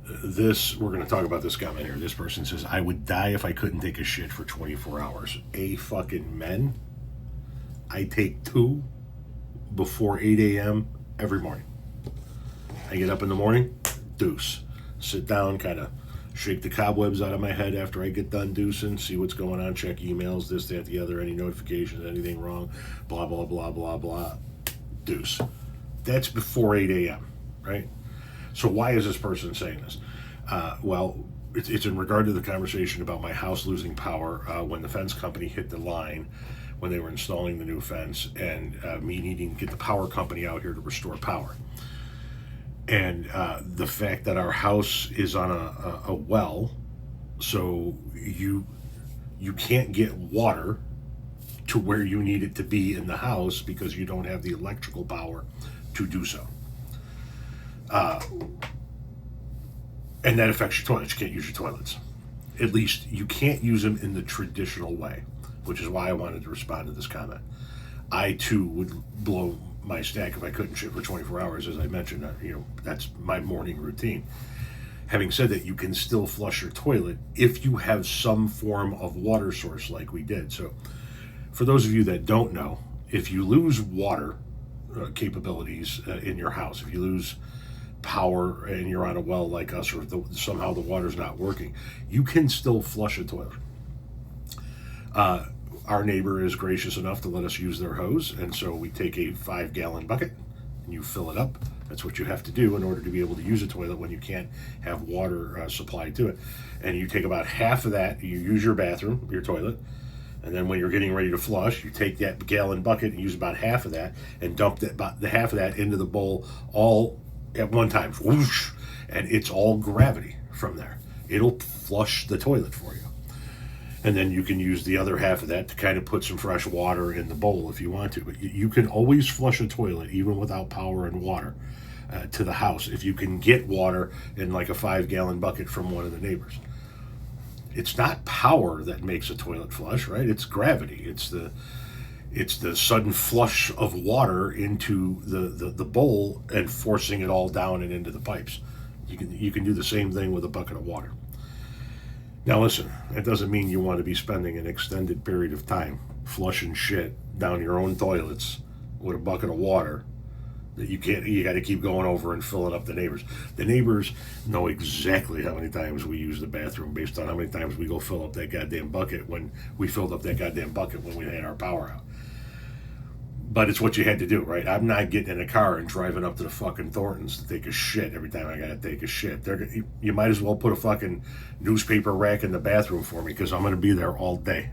we're going to talk about this comment here. This person says, I would die if I couldn't take a shit for 24 hours. Fucking men, I take 2 before 8 a.m. every morning. I get up in the morning, deuce. Sit down, kind of shake the cobwebs out of my head after I get done deucing, see what's going on, check emails, this, that, the other, any notifications, anything wrong, blah, blah, blah, blah, blah, deuce. That's before 8 a.m., right? So why is this person saying this? Well, it's in regard to the conversation about my house losing power when the fence company hit the line when they were installing the new fence, and me needing to get the power company out here to restore power. And the fact that our house is on a well, so you can't get water to where you need it to be in the house because you don't have the electrical power to do so. And that affects your toilets. You can't use your toilets. At least you can't use them in the traditional way, which is why I wanted to respond to this comment. I too would blow my stack if I couldn't shit for 24 hours, as I mentioned. That's my morning routine. Having said that, you can still flush your toilet if you have some form of water source like we did. So for those of you that don't know, if you lose water capabilities in your house, if you lose power and you're on a well like us, or somehow the water's not working, you can still flush a toilet. Our neighbor is gracious enough to let us use their hose, and so we take a 5-gallon bucket and you fill it up. That's what you have to do in order to be able to use a toilet when you can't have water supplied to it. And you take about half of that, you use your bathroom, your toilet, and then when you're getting ready to flush, you take that gallon bucket and use about half of that and dump about the half of that into the bowl all at one time. Whoosh, and it's all gravity from there. It'll flush the toilet for you. And then you can use the other half of that to kind of put some fresh water in the bowl if you want to. But you can always flush a toilet, even without power and water, to the house, if you can get water in like a 5-gallon bucket from one of the neighbors. It's not power that makes a toilet flush, right? It's gravity. It's the sudden flush of water into the bowl and forcing it all down and into the pipes. You can do the same thing with a bucket of water. Now listen, that doesn't mean you want to be spending an extended period of time flushing shit down your own toilets with a bucket of water that you got to keep going over and filling up the neighbors. The neighbors know exactly how many times we use the bathroom based on how many times we go fill up that goddamn bucket when we filled up that goddamn bucket when we had our power out. But it's what you had to do, right? I'm not getting in a car and driving up to the fucking Thorntons to take a shit every time I gotta take a shit. You might as well put a fucking newspaper rack in the bathroom for me, because I'm gonna be there all day.